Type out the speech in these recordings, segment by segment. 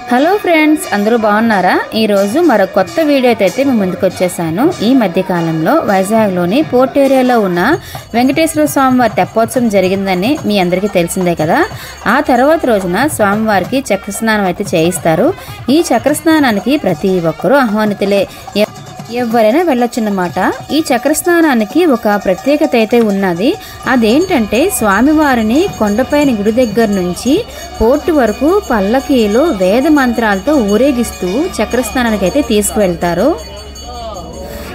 Hello friends, అందరూ బాగున్నారా? ఈరోజు మరో కొత్త వీడియోతో అయితే మేము ముందుకు వచ్చేసాను. ఈ మధ్యకాలంలో వైజాగ్లోని పోర్ట్ ఏరియాలో ఉన్న వెంకటేశ్వర స్వామివారి తెప్పోత్సవం జరిగిందని మీ అందరికీ తెలిసిందే కదా. ఆ తర్వాత రోజున స్వామివారికి చక్రస్నానం అయితే చేయిస్తారు. ఈ చక్రస్నానానికి ప్రతి ఒక్కరూ ఆహ్వానితులే, ఎవరైనా వెళ్ళొచ్చన్నమాట. ఈ చక్రస్నానానికి ఒక ప్రత్యేకత అయితే ఉన్నది. అదేంటంటే స్వామివారిని కొండపైన గుడి దగ్గర నుంచి పోర్టు వరకు పల్లకీలో వేద మంత్రాలతో ఊరేగిస్తూ చక్రస్నానానికి అయితే తీసుకువెళ్తారు.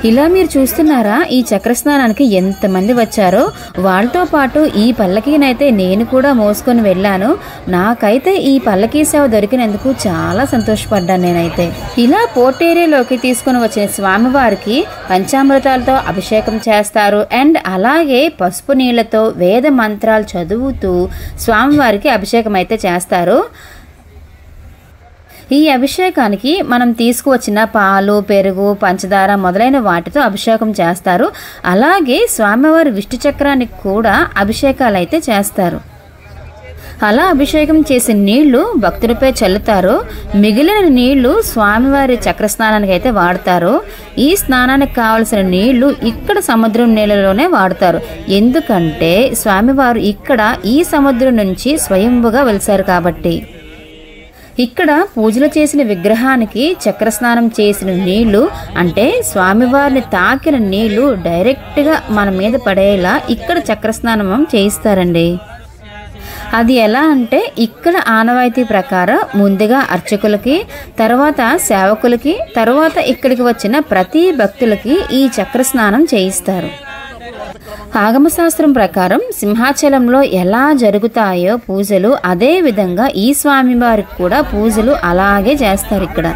ఇలా మీరు చూస్తున్నారా, ఈ చక్రస్నానానికి ఎంతమంది వచ్చారో. వాళ్ళతో పాటు ఈ పల్లకీనైతే నేను కూడా మోసుకొని వెళ్ళాను. నాకైతే ఈ పల్లకీ సేవ దొరికినందుకు చాలా సంతోషపడ్డాను నేనైతే. ఇలా పోర్ట్ ఏరియాలోకి తీసుకుని వచ్చిన స్వామివారికి పంచామృతాలతో అభిషేకం చేస్తారు. అండ్ అలాగే పసుపు నీళ్లతో వేద మంత్రాలు చదువుతూ స్వామివారికి అభిషేకం అయితే చేస్తారు. ఈ అభిషేకానికి మనం తీసుకువచ్చిన పాలు, పెరుగు, పంచదార మొదలైన వాటితో అభిషేకం చేస్తారు. అలాగే స్వామివారి విష్ణు చక్రానికి కూడా అభిషేకాలు అయితే చేస్తారు. అలా అభిషేకం చేసిన నీళ్లు భక్తులపై చల్లుతారు. మిగిలిన నీళ్లు స్వామివారి చక్రస్నానానికి అయితే వాడతారు. ఈ స్నానానికి కావలసిన నీళ్లు ఇక్కడ సముద్రం నీళ్ళలోనే వాడతారు. ఎందుకంటే స్వామివారు ఇక్కడ ఈ సముద్రం నుంచి స్వయంభుగా వెలిశారు కాబట్టి. ఇక్కడ పూజలు చేసిన విగ్రహానికి చక్రస్నానం చేసిన నీళ్లు, అంటే స్వామివారిని తాకిన నీళ్లు డైరెక్ట్గా మన మీద పడేలా ఇక్కడ చక్రస్నానం చేయిస్తారండి. అది ఎలా అంటే ఇక్కడ ఆనవాయితీ ప్రకారం ముందుగా అర్చకులకి, తర్వాత సేవకులకి, తర్వాత ఇక్కడికి వచ్చిన ప్రతి భక్తులకి ఈ చక్రస్నానం చేయిస్తారు. ఆగమశాస్త్రం ప్రకారం సింహాచలంలో ఎలా జరుగుతాయో పూజలు, అదే విధంగా ఈ స్వామివారికి కూడా పూజలు అలాగే చేస్తారు. ఇక్కడ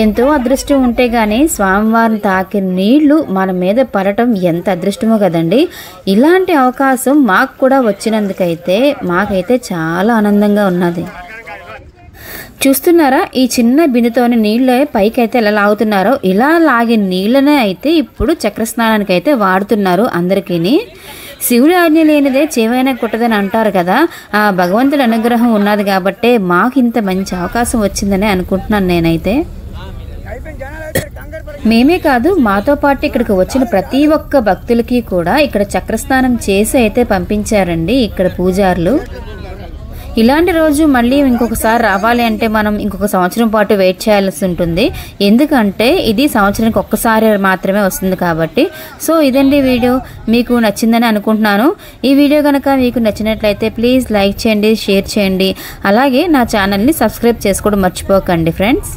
ఎంతో అదృష్టం ఉంటే గానీ స్వామివారిని తాకిన నీళ్లు మన మీద పడటం ఎంత అదృష్టమో కదండి. ఇలాంటి అవకాశం మాకు కూడా వచ్చినందుకైతే మాకైతే చాలా ఆనందంగా ఉన్నది. చూస్తున్నారా, ఈ చిన్న బిందుతోని నీళ్ళే పైకి అయితే ఎలా లాగుతున్నారో, ఇలా లాగిన నీళ్ళనే అయితే ఇప్పుడు చక్రస్నానానికి అయితే వాడుతున్నారు అందరికీ. శివుడి ఆజ్ఞ లేనిదే చేవైనా కుట్టదని అంటారు కదా. ఆ భగవంతుడి అనుగ్రహం ఉన్నది కాబట్టే మాకు ఇంత మంచి అవకాశం వచ్చిందని అనుకుంటున్నాను నేనైతే. మేమే కాదు, మాతో పాటు ఇక్కడికి వచ్చిన ప్రతి ఒక్క భక్తులకి కూడా ఇక్కడ చక్రస్నానం చేసి అయితే పంపించారండి ఇక్కడ పూజారులు. ఇలాంటి రోజు మళ్ళీ ఇంకొకసారి రావాలి అంటే మనం ఇంకొక సంవత్సరం పాటు వెయిట్ చేయాల్సి ఉంటుంది. ఎందుకంటే ఇది సంవత్సరానికి ఒక్కసారి మాత్రమే వస్తుంది కాబట్టి. సో ఇదండి వీడియో, మీకు నచ్చిందని అనుకుంటున్నాను. ఈ వీడియో కనుక మీకు నచ్చినట్లయితే ప్లీజ్ లైక్ చేయండి, షేర్ చేయండి. అలాగే నా ఛానల్ని సబ్స్క్రైబ్ చేసుకోవడం మర్చిపోకండి ఫ్రెండ్స్.